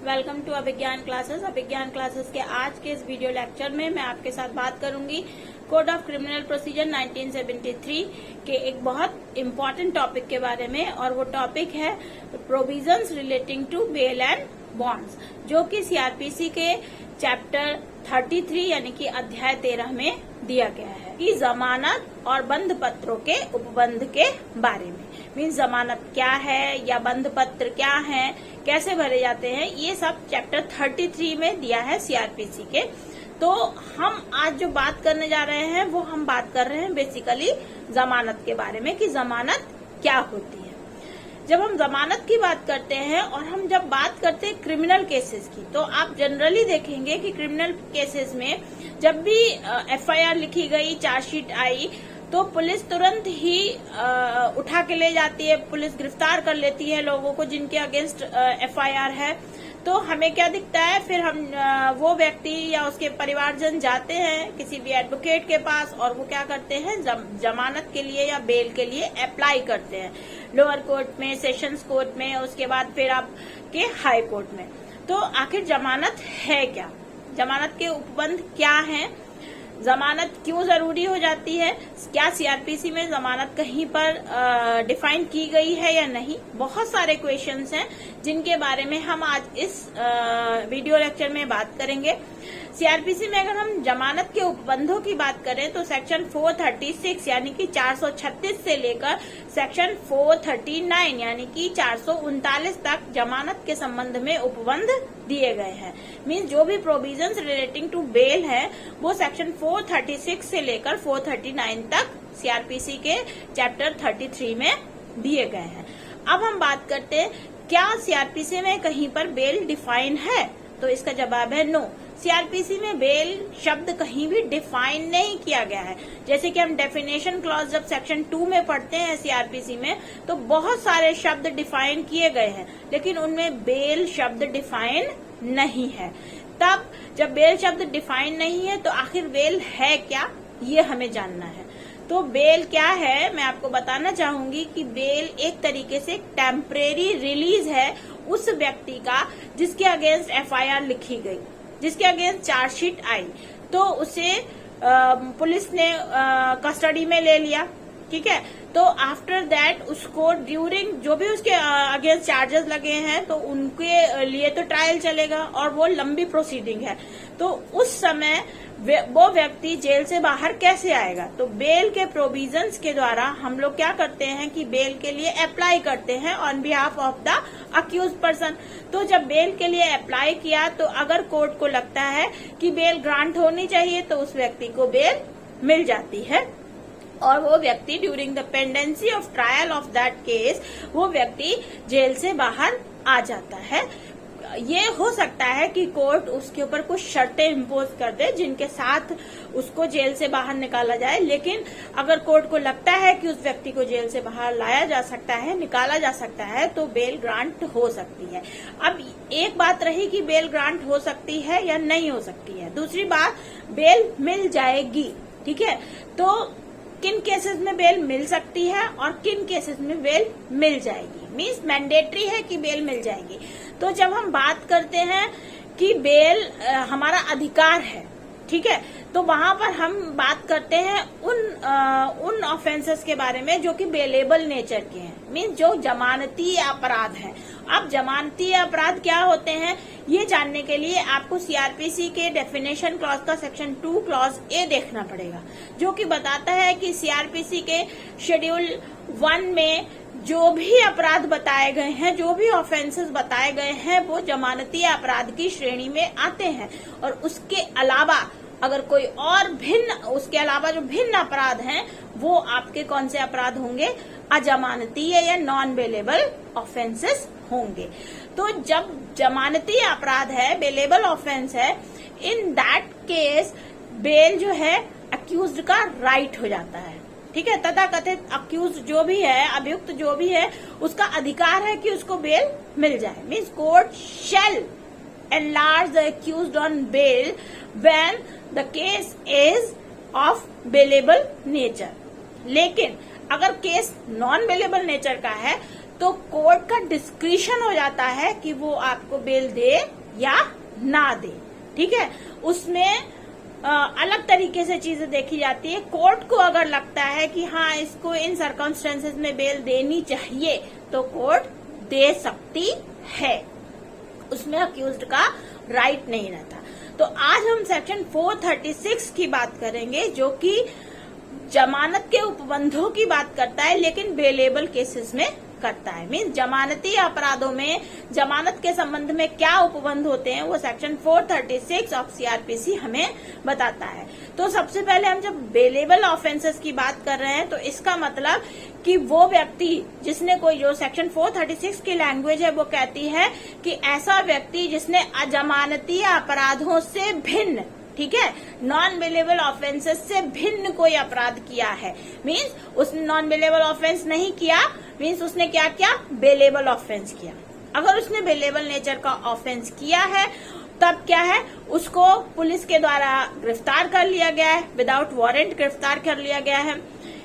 Welcome to Abhigyan classes. Abhigyan classes के आज के इस वीडियो लेक्चर में मैं आपके साथ बात करूंगी कोड ऑफ क्रिमिनल प्रोसीजर 1973 के एक बहुत इम्पोर्टेंट टॉपिक के बारे में, और वो टॉपिक है provisions relating to bail and bonds, जो कि सीआरपीसी के चैप्टर 33 यानी कि अध्याय 13 में दिया गया है कि जमानत और बंध पत्रों के उपबंध के बारे में। मीन्स जमानत क्या है या बंध पत्र क्या है, कैसे भरे जाते हैं, ये सब चैप्टर 33 में दिया है सीआरपीसी के। तो हम आज जो बात करने जा रहे हैं वो हम बात कर रहे हैं बेसिकली जमानत के बारे में कि जमानत क्या होती है। जब हम जमानत की बात करते हैं और हम जब बात करते हैं क्रिमिनल केसेस की, तो आप जनरली देखेंगे कि क्रिमिनल केसेस में जब भी एफआईआर लिखी गई, चार्जशीट आई, तो पुलिस तुरंत ही उठा के ले जाती है, पुलिस गिरफ्तार कर लेती है लोगों को जिनके अगेंस्ट एफआईआर है। तो हमें क्या दिखता है, फिर हम वो व्यक्ति या उसके परिवारजन जाते हैं किसी भी एडवोकेट के पास और वो क्या करते हैं, जमानत के लिए या बेल के लिए अप्लाई करते हैं लोअर कोर्ट में, सेशंस कोर्ट में, उसके बाद फिर आपके हाई कोर्ट में। तो आखिर जमानत है क्या, जमानत के उपबंध क्या है, जमानत क्यों जरूरी हो जाती है, क्या सीआरपीसी में जमानत कहीं पर डिफाइन की गई है या नहीं। बहुत सारे क्वेश्चंस हैं जिनके बारे में हम आज इस वीडियो लेक्चर में बात करेंगे। सीआरपीसी में अगर हम जमानत के उपबंधों की बात करें तो सेक्शन 436 यानी कि 436 से लेकर सेक्शन 439 यानी कि 439 तक जमानत के संबंध में उपबंध दिए गए हैं। मीन्स जो भी प्रोविजंस रिलेटिंग टू बेल है वो सेक्शन 436 से लेकर 439 तक सीआरपीसी के चैप्टर 33 में दिए गए हैं। अब हम बात करते हैं क्या सीआरपीसी में कहीं पर बेल डिफाइन है, तो इसका जवाब है नो। सीआरपीसी में बेल शब्द कहीं भी डिफाइन नहीं किया गया है। जैसे कि हम डेफिनेशन क्लॉज जब सेक्शन 2 में पढ़ते हैं सीआरपीसी में, तो बहुत सारे शब्द डिफाइन किए गए हैं, लेकिन उनमें बेल शब्द डिफाइन नहीं है। तब जब बेल शब्द डिफाइन नहीं है तो आखिर बेल है क्या, ये हमें जानना है। तो बेल क्या है, मैं आपको बताना चाहूंगी कि बेल एक तरीके से टेम्परेरी रिलीज है उस व्यक्ति का जिसके अगेंस्ट एफआईआर लिखी गई, जिसके अगेंस्ट चार्जशीट आई, तो उसे पुलिस ने कस्टडी में ले लिया, ठीक है। तो आफ्टर दैट उसको ड्यूरिंग जो भी उसके अगेंस्ट चार्जेस लगे हैं तो उनके लिए तो ट्रायल चलेगा और वो लंबी प्रोसीडिंग है। तो उस समय वो व्यक्ति जेल से बाहर कैसे आएगा, तो बेल के प्रोविजंस के द्वारा हम लोग क्या करते हैं कि बेल के लिए अप्लाई करते हैं on behalf of the accused person. तो जब बेल के लिए अप्लाई किया तो अगर कोर्ट को लगता है कि बेल ग्रांट होनी चाहिए तो उस व्यक्ति को बेल मिल जाती है और वो व्यक्ति during the pendency of trial of that case वो व्यक्ति जेल से बाहर आ जाता है। ये हो सकता है कि कोर्ट उसके ऊपर कुछ शर्तें इम्पोज कर दे जिनके साथ उसको जेल से बाहर निकाला जाए, लेकिन अगर कोर्ट को लगता है कि उस व्यक्ति को जेल से बाहर लाया जा सकता है, निकाला जा सकता है, तो बेल ग्रांट हो सकती है। अब एक बात रही कि बेल ग्रांट हो सकती है या नहीं हो सकती है, दूसरी बात बेल मिल जाएगी, ठीक है। तो किन केसेस में बेल मिल सकती है और किन केसेस में बेल मिल जाएगी, मीन्स मैंडेटरी है कि बेल मिल जाएगी। तो जब हम बात करते हैं कि बेल हमारा अधिकार है, ठीक है, तो वहां पर हम बात करते हैं उन ऑफेंसेस के बारे में जो कि बेलेबल नेचर के हैं, मीन्स जो जमानती अपराध हैं। अब जमानती अपराध क्या होते हैं ये जानने के लिए आपको सीआरपीसी के डेफिनेशन क्लॉज का सेक्शन 2 क्लॉज ए देखना पड़ेगा, जो कि बताता है कि सीआरपीसी के शेड्यूल 1 में जो भी अपराध बताए गए हैं, जो भी ऑफेंसेस बताए गए हैं, वो जमानती अपराध की श्रेणी में आते हैं। और उसके अलावा अगर कोई और भिन्न, उसके अलावा जो भिन्न अपराध हैं वो आपके कौन से अपराध होंगे, अजमानती या नॉन बेलेबल ऑफेंसेस होंगे। तो जब जमानती अपराध है, बेलेबल ऑफेंस है, इन दैट केस बेल जो है अक्यूज्ड का राइट हो जाता है, ठीक है। तथा कथित अक्यूज्ड जो भी है, अभियुक्त जो भी है, उसका अधिकार है कि उसको बेल मिल जाए। Means court shall enlarge the accused on bail when the case is of bailable nature. लेकिन अगर केस नॉन बेलेबल नेचर का है तो कोर्ट का डिस्क्रिशन हो जाता है कि वो आपको बेल दे या ना दे। ठीक है, उसमें अलग तरीके से चीजें देखी जाती है। कोर्ट को अगर लगता है कि हाँ इसको इन सर्कमस्टेंसेस में बेल देनी चाहिए तो कोर्ट दे सकती है, उसमें अक्यूज्ड का राइट नहीं रहता। तो आज हम सेक्शन 436 की बात करेंगे जो कि जमानत के उपबंधों की बात करता है लेकिन बेलेबल केसेस में करता है। मीन्स जमानती अपराधों में जमानत के संबंध में क्या उपबंध होते हैं वो सेक्शन 436 ऑफ सीआरपीसी हमें बताता है। तो सबसे पहले हम जब बेलेबल ऑफेंसेस की बात कर रहे हैं तो इसका मतलब कि वो व्यक्ति जिसने कोई, जो सेक्शन 436 की लैंग्वेज है वो कहती है कि ऐसा व्यक्ति जिसने अजमानती अपराधों से भिन्न, ठीक है, नॉन बेलेबल ऑफेंसेस से भिन्न कोई अपराध किया है। मीन्स उसने नॉन बेलेबल ऑफेंस नहीं किया, मीन्स उसने क्या किया, बेलेबल ऑफेंस किया। अगर उसने बेलेबल नेचर का ऑफेंस किया है तब क्या है, उसको पुलिस के द्वारा गिरफ्तार कर लिया गया है, विदाउट वारंट गिरफ्तार कर लिया गया है,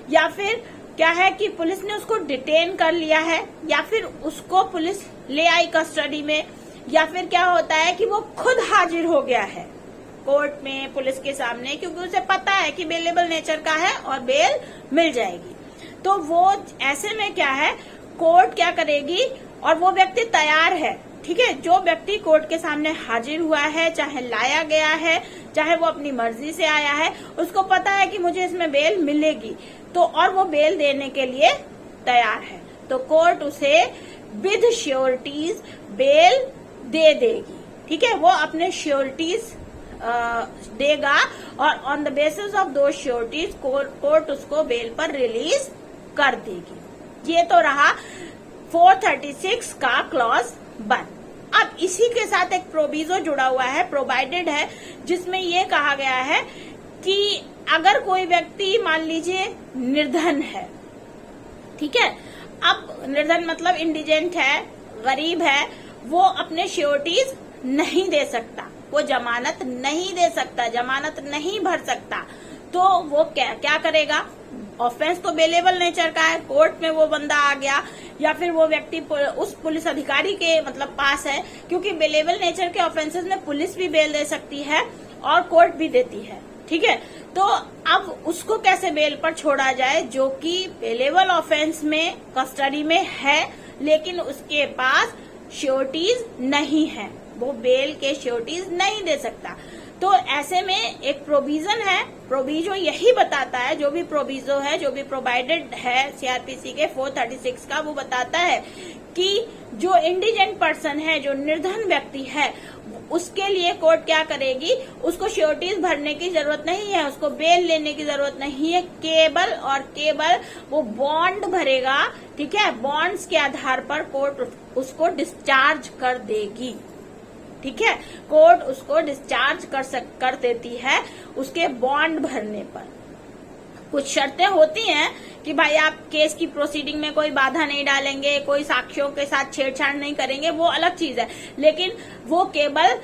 या फिर क्या है कि पुलिस ने उसको डिटेन कर लिया है, या फिर उसको पुलिस ले आई कस्टडी में, या फिर क्या होता है कि वो खुद हाजिर हो गया है कोर्ट में पुलिस के सामने क्योंकि उसे पता है कि बेलेबल नेचर का है और बेल मिल जाएगी। तो वो ऐसे में क्या है, कोर्ट क्या करेगी, और वो व्यक्ति तैयार है, ठीक है, जो व्यक्ति कोर्ट के सामने हाजिर हुआ है, चाहे लाया गया है, चाहे वो अपनी मर्जी से आया है, उसको पता है कि मुझे इसमें बेल मिलेगी, तो और वो बेल देने के लिए तैयार है, तो कोर्ट उसे विद श्योरिटीज बेल दे देगी। ठीक है, वो अपने श्योरिटीज देगा और ऑन द बेसिस ऑफ दो श्योरिटीज कोर्ट उसको बेल पर रिलीज कर देगी। ये तो रहा 436 का क्लॉज 1। अब इसी के साथ एक प्रोविजो जुड़ा हुआ है, प्रोवाइडेड है, जिसमें ये कहा गया है कि अगर कोई व्यक्ति मान लीजिए निर्धन है, ठीक है, अब निर्धन मतलब इंडिजेंट है, गरीब है, वो अपने श्योरिटीज नहीं दे सकता, वो जमानत नहीं दे सकता, जमानत नहीं भर सकता, तो वो क्या करेगा, ऑफेंस तो बेलेबल नेचर का है, कोर्ट में वो बंदा आ गया या फिर वो व्यक्ति उस पुलिस अधिकारी के मतलब पास है, क्योंकि बेलेबल नेचर के ऑफेंसेस में पुलिस भी बेल दे सकती है और कोर्ट भी देती है। ठीक है, तो अब उसको कैसे बेल पर छोड़ा जाए जो कि बेलेबल ऑफेंस में कस्टडी में है लेकिन उसके पास श्योरिटीज नहीं है, वो बेल के श्योरिटीज नहीं दे सकता। तो ऐसे में एक प्रोविजन है, प्रोविजो यही बताता है, जो भी प्रोविजो है, जो भी प्रोवाइडेड है सीआरपीसी के 436 का, वो बताता है कि जो इंडिजेंट पर्सन है, जो निर्धन व्यक्ति है, उसके लिए कोर्ट क्या करेगी, उसको श्योरिटीज भरने की जरूरत नहीं है, उसको बेल लेने की जरूरत नहीं है, केवल वो बॉन्ड भरेगा। ठीक है, बॉन्ड्स के आधार पर कोर्ट उसको डिस्चार्ज कर देगी। ठीक है, कोर्ट उसको डिस्चार्ज कर देती है उसके बॉन्ड भरने पर। कुछ शर्तें होती हैं कि भाई आप केस की प्रोसीडिंग में कोई बाधा नहीं डालेंगे, कोई साक्ष्यों के साथ छेड़छाड़ नहीं करेंगे, वो अलग चीज है, लेकिन वो केवल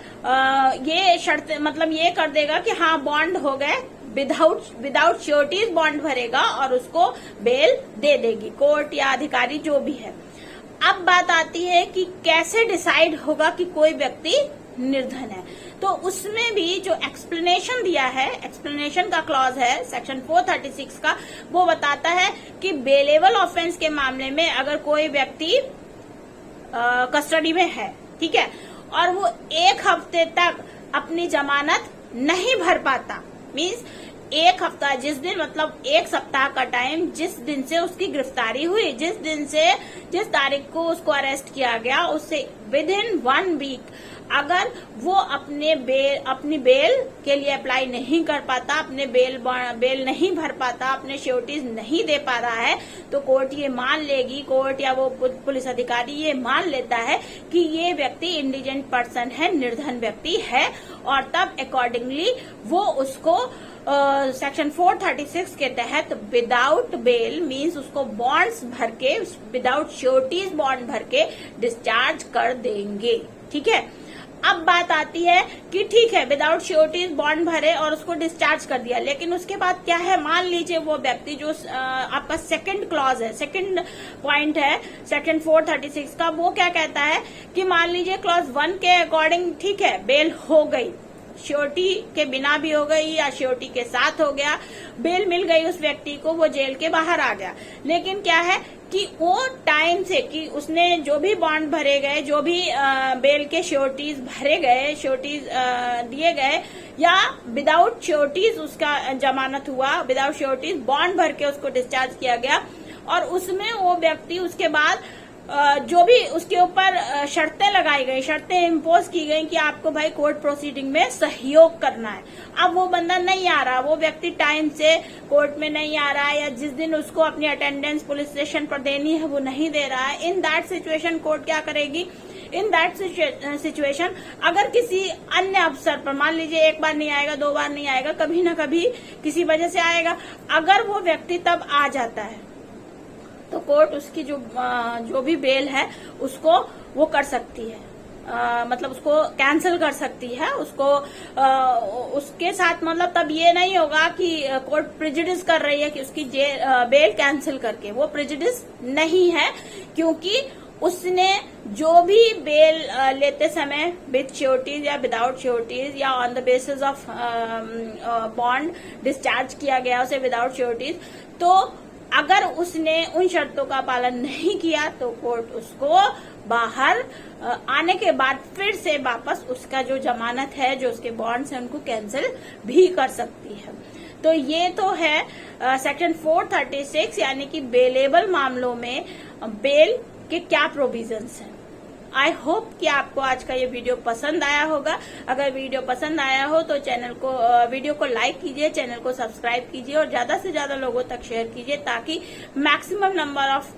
ये शर्त मतलब ये कर देगा कि हाँ बॉन्ड हो गए, विदाउट श्योरिटीज बॉन्ड भरेगा और उसको बेल दे देगी कोर्ट या अधिकारी जो भी है। अब बात आती है कि कैसे डिसाइड होगा कि कोई व्यक्ति निर्धन है, तो उसमें भी जो एक्सप्लेनेशन दिया है, एक्सप्लेनेशन का क्लॉज है सेक्शन 436 का, वो बताता है कि बेलेबल ऑफेंस के मामले में अगर कोई व्यक्ति कस्टडी में है, ठीक है, और वो 1 हफ्ते तक अपनी जमानत नहीं भर पाता, मीन्स 1 हफ्ता, जिस दिन मतलब 1 सप्ताह का टाइम, जिस दिन से उसकी गिरफ्तारी हुई, जिस तारीख को उसको अरेस्ट किया गया, उससे विद इन 1 वीक अगर वो अपनी बेल के लिए अप्लाई नहीं कर पाता, अपने बेल नहीं भर पाता, अपने श्योरिटीज नहीं दे पा रहा है, तो कोर्ट ये मान लेगी, कोर्ट या वो पुलिस अधिकारी ये मान लेता है कि ये व्यक्ति इंडिजेंट पर्सन है, निर्धन व्यक्ति है, और तब अकॉर्डिंगली वो उसको सेक्शन 436 के तहत विदाउट बेल मीन्स उसको बॉन्ड्स भर के, विदाउट श्योरिटीज बॉन्ड भर के डिस्चार्ज कर देंगे। ठीक है, अब बात आती है कि ठीक है, विदाउट श्योरिटीज बॉन्ड भरे और उसको डिस्चार्ज कर दिया, लेकिन उसके बाद क्या है, मान लीजिए वो व्यक्ति जो आपका सेकंड क्लॉज है, सेकंड पॉइंट है सेक्शन 436 का, वो क्या कहता है कि मान लीजिए क्लॉज 1 के अकॉर्डिंग ठीक है, बेल हो गई, श्योरिटी के बिना भी हो गई या श्योरिटी के साथ हो गया, बेल मिल गई उस व्यक्ति को, वो जेल के बाहर आ गया। लेकिन क्या है कि वो टाइम से कि उसने जो भी बॉन्ड भरे गए, जो भी बेल के श्योरिटीज भरे गए, श्योरिटीज दिए गए, या विदाउट श्योरिटीज उसका जमानत हुआ, विदाउट श्योरिटीज बॉन्ड भर के उसको डिस्चार्ज किया गया, और उसमें वो व्यक्ति उसके बाद जो भी उसके ऊपर शर्तें लगाई गई, शर्तें इम्पोज की गई कि आपको भाई कोर्ट प्रोसीडिंग में सहयोग करना है। अब वो बंदा नहीं आ रहा, वो व्यक्ति टाइम से कोर्ट में नहीं आ रहा है, या जिस दिन उसको अपनी अटेंडेंस पुलिस स्टेशन पर देनी है वो नहीं दे रहा है। इन दैट सिचुएशन कोर्ट क्या करेगी, इन दैट सिचुएशन अगर किसी अन्य अफसर पर, मान लीजिए एक बार नहीं आएगा, 2 बार नहीं आएगा, कभी ना कभी किसी वजह से आएगा, अगर वो व्यक्ति तब आ जाता है तो कोर्ट उसकी जो भी बेल है उसको वो कर सकती है, मतलब उसको कैंसिल कर सकती है, उसको उसके साथ, मतलब तब ये नहीं होगा कि कोर्ट प्रेजुडिस कर रही है कि उसकी बेल कैंसिल करके, वो प्रेजुडिस नहीं है, क्योंकि उसने जो भी बेल लेते समय विद श्योरिटीज या विदाउट श्योरिटीज या on the basis of bond discharge किया गया उसे विदाउट श्योरिटीज, तो अगर उसने उन शर्तों का पालन नहीं किया तो कोर्ट उसको बाहर आने के बाद फिर से वापस उसका जो जमानत है, जो उसके बॉन्ड्स हैं, उनको कैंसिल भी कर सकती है। तो ये तो है सेक्शन 436 यानी कि बेलेबल मामलों में बेल के क्या प्रोविजंस हैं। आई होप कि आपको आज का ये वीडियो पसंद आया होगा। अगर वीडियो पसंद आया हो तो वीडियो को लाइक कीजिए, चैनल को सब्सक्राइब कीजिए और ज्यादा से ज्यादा लोगों तक शेयर कीजिए, ताकि मैक्सिमम नंबर ऑफ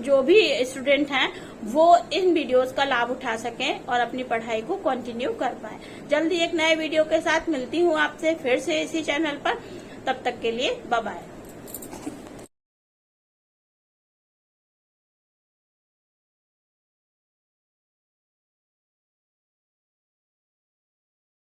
जो भी स्टूडेंट हैं वो इन वीडियोस का लाभ उठा सकें और अपनी पढ़ाई को कंटिन्यू कर पाए। जल्दी एक नए वीडियो के साथ मिलती हूँ आपसे फिर से इसी चैनल पर। तब तक के लिए बाय बाय।